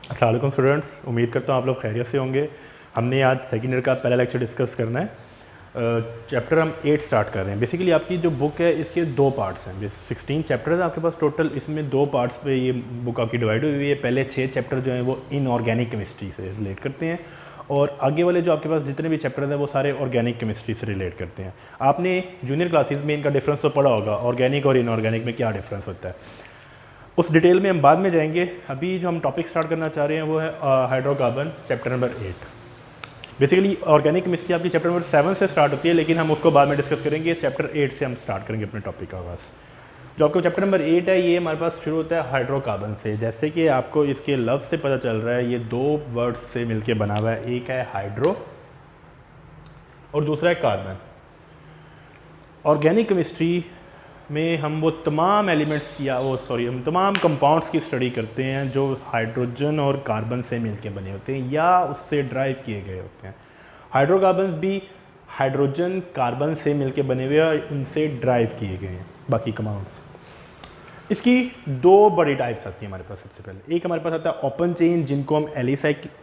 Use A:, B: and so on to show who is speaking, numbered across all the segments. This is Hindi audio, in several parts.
A: अस्सलाम वालेकुम स्टूडेंट्स, उम्मीद करता हूँ आप लोग खैरियत से होंगे। हमने आज सेकेंड ईयर का पहला लेक्चर डिस्कस करना है। चैप्टर हम 8 स्टार्ट कर रहे हैं। बेसिकली आपकी जो बुक है इसके दो पार्ट्स हैं। 16 चैप्टर है आपके पास टोटल, इसमें दो पार्ट्स पे ये बुक आपकी डिवाइड हुई हुई है। पहले 6 चैप्टर जो हैं वो इनऑर्गेनिक केमिस्ट्री से रिलेट करते हैं और आगे वाले जो आपके पास जितने भी चैप्टर्स हैं वो सारे ऑर्गेनिक केमिस्ट्री से रिलेट करते हैं। आपने जूनियर क्लासेस में इनका डिफरेंस तो पढ़ा होगा, ऑर्गेनिक और इनऑर्गेनिक में क्या डिफरेंस होता है। उस डिटेल में हम बाद में जाएंगे। अभी जो हम टॉपिक स्टार्ट करना चाह रहे हैं वो है hydrocarbon, chapter number 8। Basically organic chemistry आपकी चैप्टर नंबर 7 से स्टार्ट होती है, लेकिन हम उसको बाद में डिस्कस करेंगे। चैप्टर 8 से हम स्टार्ट करेंगे अपने टॉपिक का आगाज़। जो आपका चैप्टर नंबर 8 है ये हमारे पास शुरू होता है हाइड्रोकार्बन से। जैसे कि आपको इसके लफ्ज़ से पता चल रहा है, ये दो वर्ड्स से मिलकर बना हुआ है। एक है हाइड्रो और दूसरा है कार्बन। ऑर्गेनिक केमिस्ट्री में हम वो तमाम एलिमेंट्स हम तमाम कंपाउंड्स की स्टडी करते हैं जो हाइड्रोजन और कार्बन से मिलके बने होते हैं या उससे ड्राइव किए गए होते हैं। हाइड्रोकार्बन्स भी हाइड्रोजन कार्बन से मिलके बने हुए और उनसे ड्राइव किए गए हैं बाकी कंपाउंड्स। इसकी दो बड़ी टाइप्स आती हैं हमारे पास। सबसे पहले एक हमारे पास आता है ओपन चेन, जिनको हम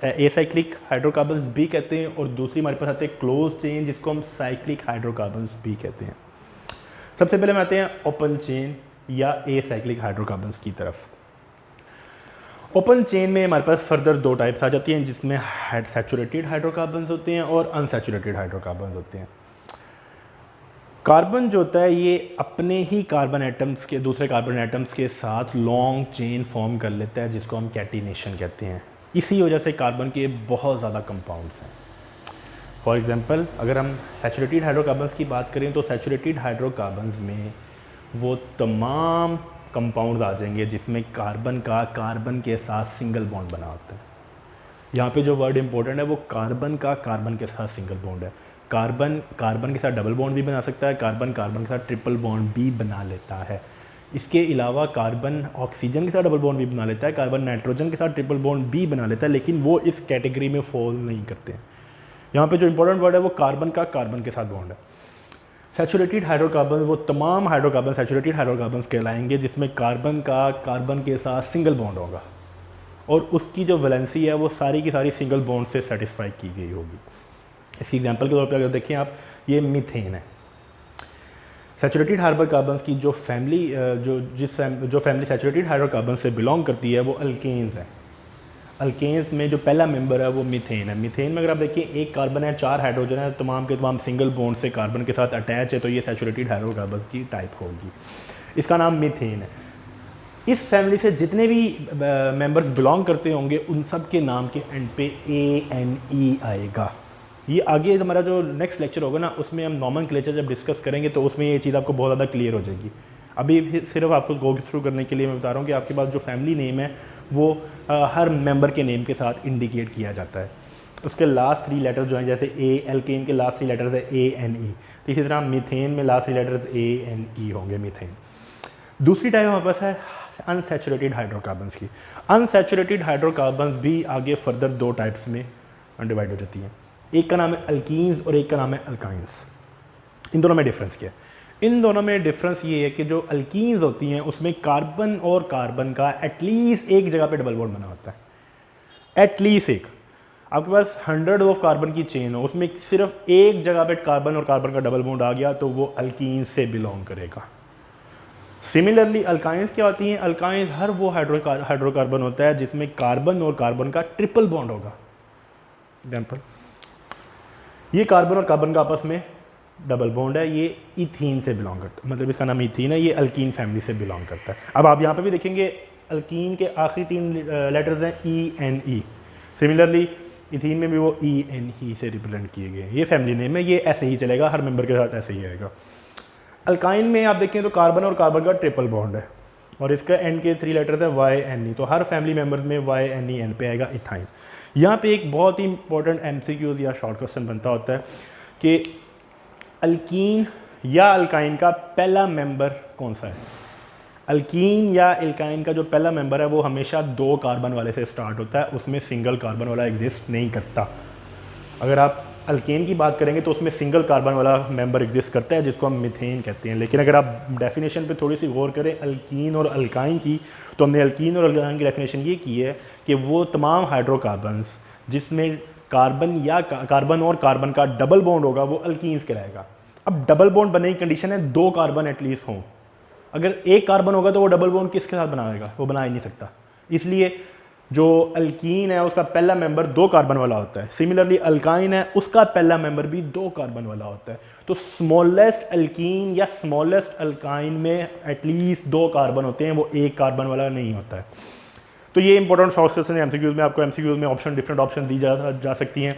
A: एसाइक्लिक हाइड्रोकार्बन्स भी कहते हैं, और दूसरी हमारे पास आते हैं क्लोज चेन, जिसको हम साइक्लिक हाइड्रोकार्बन्स भी कहते हैं। सबसे पहले हम आते हैं ओपन चेन या एसाइक्लिक हाइड्रोकार्बन्स की तरफ। ओपन चेन में हमारे पास फर्दर दो टाइप्स आ जाती हैं, जिसमें सैचुरेटेड हाइड्रोकार्बन्स होते हैं और अनसैचुरेटेड हाइड्रोकार्बन्स होते हैं। कार्बन जो होता है ये अपने ही कार्बन एटम्स के दूसरे कार्बन एटम्स के साथ लॉन्ग चेन फॉर्म कर लेता है, जिसको हम कैटिनेशन कहते हैं। इसी वजह से कार्बन के बहुत ज़्यादा कंपाउंड्स हैं। फॉर एग्जांपल अगर हम सैचुरेटेड हाइड्रोकार्बन्स की बात करें तो सैचुरेटेड हाइड्रोकार्बन्स में वो तमाम कंपाउंड्स आ जाएंगे जिसमें कार्बन का कार्बन के साथ सिंगल बॉन्ड बना होता है। यहाँ पे जो वर्ड इंपॉर्टेंट है वो कार्बन का कार्बन के साथ सिंगल बॉन्ड है। कार्बन कार्बन के साथ डबल बॉन्ड भी बना सकता है, कार्बन कार्बन के साथ ट्रिपल बॉन्ड भी बना लेता है। इसके अलावा कार्बन ऑक्सीजन के साथ डबल बॉन्ड भी बना लेता है, कार्बन नाइट्रोजन के साथ ट्रिपल बॉन्ड भी बना लेता है, लेकिन वो इस कैटेगरी में फॉल नहीं करते हैं। यहाँ पे जो इंपॉर्टेंट वर्ड है वो कार्बन का कार्बन के साथ बॉन्ड है। सैचुरेटेड हाइड्रोकार्बन वो तमाम हाइड्रोकार्बन सैचुरेटेड हाइड्रोकार्बन्स कहलाएंगे जिसमें कार्बन का कार्बन के साथ सिंगल बॉन्ड होगा और उसकी जो वैलेंसी है वो सारी की सारी सिंगल बॉन्ड से सेटिस्फाई की गई होगी। इसकी एग्जांपल के तौर पे अगर देखें आप, ये मीथेन है। सैचुरेटेड हाइड्रोकार्बन्स की जो फैमिली जो फैमिली सैचुरेटेड हाइड्रोकार्बन से बिलोंग करती है वो अल्केन्स है। अल्केन्स में जो पहला मेंबर है वो मीथेन है। मीथेन में अगर आप देखिए एक कार्बन है, 4 हाइड्रोजन है, तमाम के तमाम सिंगल बॉन्ड से कार्बन के साथ अटैच है, तो ये सैचुरेटेड हाइड्रोकार्बन्स की टाइप होगी। इसका नाम मीथेन है। इस फैमिली से जितने भी मेंबर्स बिलोंग करते होंगे उन सब के नाम के एंड पे ANE आएगा। ये आगे हमारा जो नेक्स्ट लेक्चर होगा ना उसमें हम नॉमेनक्लेचर जब डिस्कस करेंगे तो उसमें ये चीज़ आपको बहुत ज़्यादा क्लियर हो जाएगी। अभी सिर्फ आपको गो थ्रू करने के लिए मैं बता रहा हूँ कि आपके पास जो फैमिली नेम है वो हर मेंबर के नेम के साथ इंडिकेट किया जाता है। उसके लास्ट 3 लेटर जो हैं, जैसे एल्केन के लास्ट 3 लेटर्स है ANE, तो इसी तरह मीथेन में लास्ट 3 लेटर्स ANE होंगे, मीथेन। दूसरी टाइप हमारे पास है अनसैचुरेटेड हाइड्रोकार्बन्स की। अनसैचुरेटेड हाइड्रोकार्बन्स भी आगे फर्दर दो टाइप्स में डिवाइड हो जाती हैं। एक का नाम है अल्कीन्स और एक का नाम है अल्काइंस। इन दोनों में डिफरेंस क्या है? इन दोनों में डिफरेंस ये है कि जो अल्कीन्स होती हैं उसमें कार्बन और कार्बन का एटलीस्ट एक जगह पे डबल बॉन्ड बना होता है। एटलीस्ट एक। आपके पास 100 ऑफ कार्बन की चेन हो, उसमें सिर्फ एक जगह पे कार्बन और कार्बन का डबल बॉन्ड आ गया तो वो अल्कीन्स से बिलोंग करेगा। सिमिलरली अल्काइंस क्या होती हैं? अल्काइंस हर वो हाइड्रोकार्बन होता है जिसमें कार्बन और कार्बन का ट्रिपल बॉन्ड होगा। एग्जाम्पल, ये कार्बन और कार्बन का आपस में डबल बॉन्ड है, ये इथीन से बिलोंग करता है, मतलब इसका नाम इथीन है, ये अल्कीन फैमिली से बिलोंग करता है। अब आप यहाँ पे भी देखेंगे अल्कीन के आखिरी 3 लेटर्स हैं ENE। सिमिलरली इथीन में भी वो ENE से रिप्रेजेंट किए गए हैं। ये फैमिली नेम है, ये ऐसे ही चलेगा, हर मेंबर के साथ ऐसे ही आएगा। अल्काइन में आप देखें तो कार्बन और कार्बन का ट्रिपल बॉन्ड है और इसका एंड के 3 लेटर्स है YNE, तो हर फैमिली मेंबर्स में YNE एंड पे आएगा इथाइन। यहाँ पे एक बहुत ही इंपॉर्टेंट MCQs या शॉर्ट क्वेश्चन बनता होता है कि अल्कीन या अल्काइन का पहला मेंबर कौन सा है? अल्कीन या अल्काइन का जो पहला मेंबर है वो हमेशा 2 कार्बन वाले से स्टार्ट होता है, उसमें सिंगल कार्बन वाला एग्जिस्ट नहीं करता। अगर आप अल्केन की बात करेंगे तो उसमें सिंगल कार्बन वाला मेंबर एग्जिस्ट करता है जिसको हम मीथेन कहते हैं। लेकिन अगर आप डेफिनेशन पे थोड़ी सी गौर करें अल्कीन और अल्काइन की, तो हमने अल्कीन और अल्काइन की डेफिनेशन ये की है कि वो तमाम हाइड्रोकार्बन्स जिसमें कार्बन और कार्बन का डबल बॉन्ड होगा वो अल्कीन्स कहलाएगा। अब डबल बॉन्ड बनने की कंडीशन है 2 कार्बन एटलीस्ट हों। अगर एक कार्बन होगा तो वो डबल बॉन्ड किसके साथ बनाएगा, वो बना ही नहीं सकता। इसलिए जो अल्कीन है उसका पहला मेंबर 2 कार्बन वाला होता है। सिमिलरली अल्काइन है उसका पहला मेंबर भी 2 कार्बन वाला होता है। तो स्मॉलेस्ट अल्कीन या स्मॉलेस्ट अल्काइन में एटलीस्ट 2 कार्बन होते हैं, वो 1 कार्बन वाला नहीं होता है। तो ये इंपॉर्टेंट शॉर्ट क्वेश्चन है एमसीक्यूज में। आपको एमसीक्यूज में डिफरेंट ऑप्शन दी जा सकती हैं।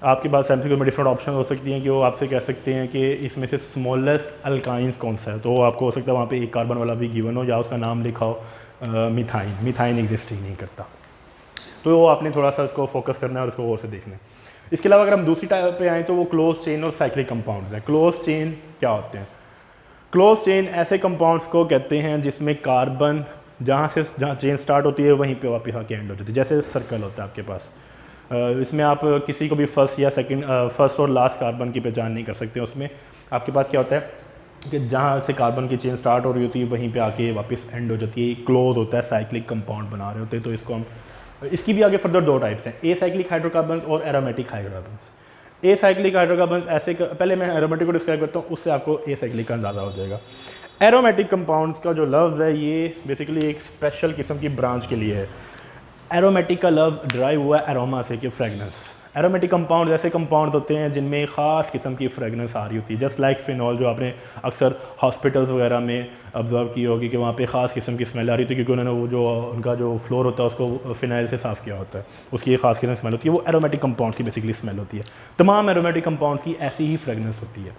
A: आपके पास एमसीक्यू में डिफरेंट ऑप्शन हो सकती हैं कि वो आपसे कह सकते हैं कि इसमें से स्मॉलेस्ट अल्काइंस कौन सा है। तो आपको हो सकता है वहाँ पे 1 कार्बन वाला भी गिवन हो या उसका नाम लिखा हो मिथाइन एग्जिस्ट ही नहीं करता। तो वो आपने थोड़ा सा उसको फोकस करना है और उसको और से देखना है। इसके अलावा अगर हम दूसरी टाइप पे आएँ तो वो क्लोज चेन और साइक्लिक कंपाउंड्स हैं। क्लोज चेन क्या होते हैं? क्लोज चेन ऐसे कंपाउंड्स को कहते हैं जिसमें कार्बन जहाँ चेन स्टार्ट होती है वहीं पे वापस आके एंड हो जाती है। जैसे सर्कल होता है आपके पास, इसमें आप किसी को भी फर्स्ट और लास्ट कार्बन की पहचान नहीं कर सकते। उसमें आपके पास क्या होता है कि जहाँ से कार्बन की चेन स्टार्ट हो रही होती है वहीं पे आके वापस एंड हो जाती है। क्लोज होता है, साइक्लिक कंपाउंड बना रहे होते हैं। तो इसको हम इसकी भी आगे फर्दर 2 टाइप्स हैं, ए साइक्लिक हाइड्रोकार्बन और aromatic hydrocarbon. A cyclic hydrocarbon ऐसे पहले मैं एरोमेटिक को डिस्क्राइब करता हूँ, उससे आपको ए साइक्लिक का अंदाज़ा हो जाएगा। एरोमेटिक कंपाउंड्स का जो लफ्ज़ है ये बेसिकली एक स्पेशल किस्म की ब्रांच के लिए है। एरोमेटिक का लफ्ज़ ड्राइव हुआ है एरोमा से कि फ्रेगनेंस। एरोमेटिक कंपाउंड ऐसे कंपाउंड होते हैं जिनमें ख़ास किस्म की फ्रेगनेंस आ रही होती है। जस्ट लाइक फिनॉल, जो आपने अक्सर हॉस्पिटल्स वगैरह में ऑब्जर्व की होगी कि वहाँ पे ख़ास किस्म की स्मेल आ रही होती है क्योंकि उन्होंने वो जो उनका जो फ्लोर होता है उसको फिनाइल से साफ़ किया होता है। उसकी एक ख़ास किस्म की स्मेल होती है, वो एरोमेटिक कंपाउंड्स की बेसिकली स्मेल होती है। तमाम एरोमेटिक कंपाउंड्स की ऐसी ही फ्रेगनेंस होती है,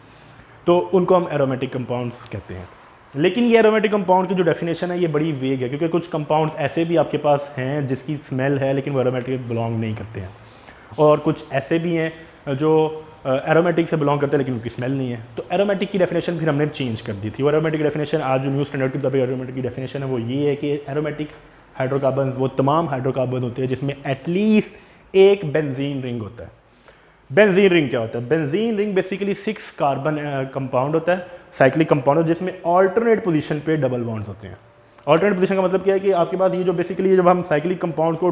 A: तो उनको हम एरोमेटिक कंपाउंड्स कहते हैं। लेकिन ये एरोमेटिक कंपाउंड की जो डेफिनेशन है ये बड़ी वेग है क्योंकि कुछ कंपाउंड्स ऐसे भी आपके पास हैं जिसकी स्मेल है लेकिन वो एरोमेटिक बिलोंग नहीं करते हैं, और कुछ ऐसे भी हैं जो एरोमेटिक से बिलोंग करते हैं लेकिन उनकी स्मेल नहीं है। तो एरोमेटिक की डेफिनेशन फिर हमने चेंज कर दी थी। वो एरोमेटिक डेफिनेशन आज जो न्यू स्टैंडर्ड की तरफ एरोमेटिक की डेफिनेशन है वो ये है कि एरोमेटिक हाइड्रोकार्बन वो तमाम हाइड्रोकार्बन होते हैं जिसमें एटलीस्ट एक बेंजीन रिंग होता है। बेंजीन रिंग क्या होता है? Benzene ring basically 6 carbon compound होता है, साइक्लिक कंपाउंड, जिसमें ऑल्टरनेट पोजीशन पे डबल बॉन्ड्स होते हैं। ऑल्टरनेट पोजीशन का मतलब क्या है कि आपके पास ये जो बेसिकली जब हम साइक्लिक कंपाउंड को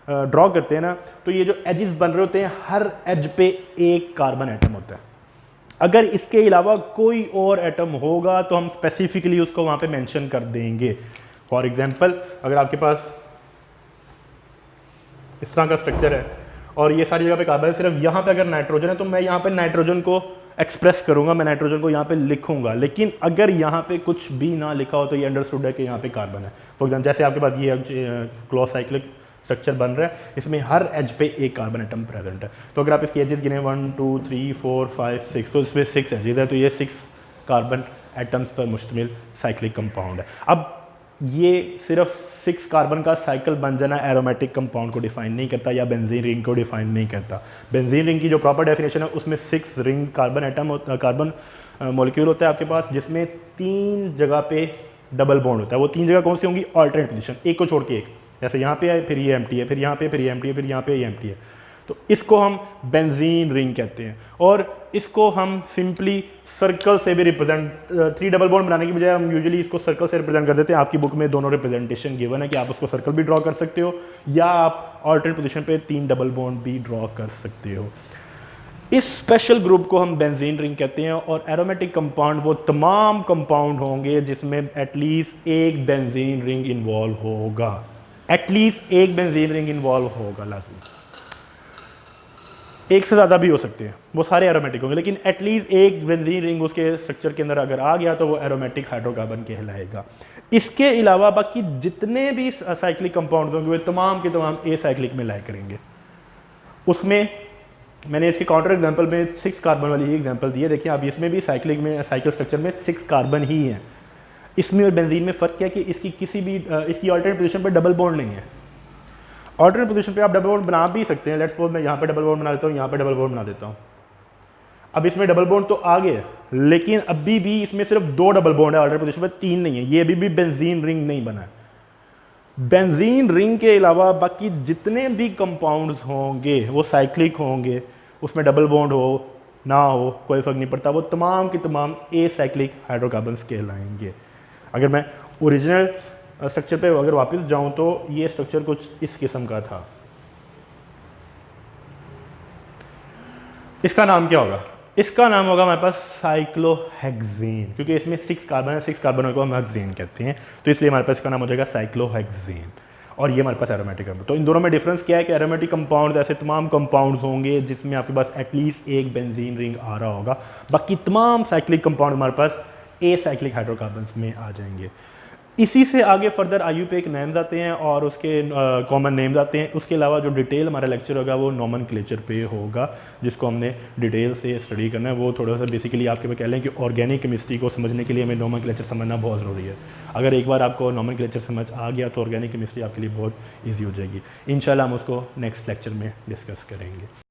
A: ड्रॉ करते हैं ना, तो ये जो एजेस बन रहे होते हैं हर एज पे एक कार्बन एटम होता है। अगर इसके अलावा कोई और एटम होगा तो हम स्पेसिफिकली उसको वहाँ पे मेंशन कर देंगे। फॉर एग्जांपल अगर आपके पास इस तरह का स्ट्रक्चर है और ये सारी जगह पे कार्बन है, सिर्फ यहाँ पे अगर नाइट्रोजन है तो मैं यहाँ पे नाइट्रोजन को एक्सप्रेस करूँगा, मैं नाइट्रोजन को यहाँ पे लिखूँगा। लेकिन अगर यहाँ पे कुछ भी ना लिखा हो तो ये अंडरस्टूड है कि यहाँ पे कार्बन है। फॉर एग्जाम्पल जैसे आपके पास ये क्लोज साइक्लिक स्ट्रक्चर बन रहा है, इसमें हर एज पे एक कार्बन एटम प्रेजेंट है। तो अगर आप इसकी एजेस गिने 1 2 3 4 5 6, तो इसमें 6 एजेस है, तो ये 6 कार्बन एटम्स पर मुश्तमिल साइक्लिक कंपाउंड है। अब ये सिर्फ 6 कार्बन का साइकिल बन जाना एरोमेटिक कंपाउंड को डिफाइन नहीं करता या बेंजीन रिंग को डिफाइन नहीं करता। बेंजीन रिंग की जो प्रॉपर डेफिनेशन है उसमें 6 रिंग कार्बन मॉलिक्यूल होता है आपके पास, जिसमें 3 जगह पे डबल बॉन्ड होता है। वो 3 जगह कौन सी होंगी? ऑल्टरनेट पोजीशन, एक को छोड़ के एक। जैसे यहाँ पे है, फिर ये एम्प्टी है, फिर यहाँ पे, फिर ये एम्प्टी है, फिर यहाँ पे ये एम्प्टी है। तो इसको हम बेंजीन रिंग कहते हैं। और इसको हम सिंपली सर्कल से भी रिप्रेजेंट, 3 डबल बॉन्ड बनाने की बजाय हम यूजुअली इसको सर्कल से रिप्रेजेंट कर देते हैं। आपकी बुक में दोनों रिप्रेजेंटेशन गिवन है कि आप उसको सर्कल भी ड्रॉ कर सकते हो या आप ऑल्टरनेट पोजीशन पे 3 डबल बॉन्ड भी ड्रॉ कर सकते हो। इस स्पेशल ग्रुप को हम बेंजीन रिंग कहते हैं। और एरोमेटिक कंपाउंड वो तमाम कंपाउंड होंगे जिसमें एटलीस्ट एक बेंजीन रिंग इन्वॉल्व होगा। एटलीस्ट एक बेंजीन रिंग इन्वॉल्व होगा लाजमी, एक से ज़्यादा भी हो सकते हैं, वो सारे एरोमेटिक होंगे, लेकिन एटलीस्ट एक बेंजीन रिंग उसके स्ट्रक्चर के अंदर अगर आ गया तो वो एरोमेटिक हाइड्रोकार्बन कहलाएगा। इसके अलावा बाकी जितने भी साइक्लिक कंपाउंड होंगे वे तमाम के तमाम ए साइक्लिक में लाया करेंगे। उसमें मैंने इसके काउंटर एग्जांपल में 6 कार्बन वाली एग्जांपल दी है। देखिए आप इसमें भी साइकिल स्ट्रक्चर में 6 कार्बन ही हैं। इसमें और बेंजीन में फ़र्क क्या है कि इसकी इसकी ऑल्टरनेट पोजीशन पर डबल बॉन्ड नहीं है। ऑल्टरनेट पोजीशन पे आप डबल बॉन्ड बना भी सकते हैं। लेट्स सपोज मैं यहाँ पे डबल बॉन्ड बना देता हूँ, यहाँ पे डबल बॉन्ड बना देता हूँ। अब इसमें डबल बॉन्ड तो आ गए, लेकिन अभी भी इसमें सिर्फ 2 डबल बॉन्ड है, ऑल्टरनेट पोजीशन पे 3 नहीं है। ये अभी भी बेंजीन रिंग नहीं बना है। बेंजीन रिंग के अलावा बाकी जितने भी कंपाउंड्स होंगे वो साइक्लिक होंगे, उसमें डबल बॉन्ड हो ना हो कोई फ़र्क नहीं पड़ता, वो तमाम के तमाम एसाइक्लिक हाइड्रोकार्बन्स कहलाएंगे। अगर मैं ओरिजिनल स्ट्रक्चर पे अगर वापस जाऊं तो ये स्ट्रक्चर कुछ इस किस्म का था। इसका नाम क्या होगा? इसका नाम होगा हमारे पास साइक्लोहेक्सेन, क्योंकि इसमें 6 कार्बन है, 6 कार्बनों को हम हेक्सेन कहते हैं, तो इसलिए हमारे पास इसका नाम हो जाएगा साइक्लोहेक्सेन। और ये हमारे पास एरोमेटिक कंपाउंड। तो इन दोनों में डिफरेंस क्या है कि एरोमेटिक कंपाउंड ऐसे तमाम कंपाउंड्स होंगे जिसमें आपके पास एटलीस्ट एक बेंजीन रिंग आ रहा होगा, बाकी तमाम साइक्लिक कंपाउंड हमारे पास एसाइक्लिक हाइड्रोकार्बन्स में आ जाएंगे। इसी से आगे फर्दर IUPAC नेम्स आते हैं और उसके कॉमन नेम्स आते हैं। उसके अलावा जो डिटेल हमारा लेक्चर होगा वो नोमेनक्लेचर पे होगा, जिसको हमने डिटेल से स्टडी करना है। वो थोड़ा सा बेसिकली आपके पे कह लें कि ऑर्गेनिक केमिस्ट्री को समझने के लिए हमें नोमेनक्लेचर समझना बहुत ज़रूरी है। अगर एक बार आपको नोमेनक्लेचर समझ आ गया तो ऑर्गेनिक केमिस्ट्री आपके लिए बहुत ईजी हो जाएगी। इंशाल्लाह हम उसको नेक्स्ट लेक्चर में डिस्कस करेंगे।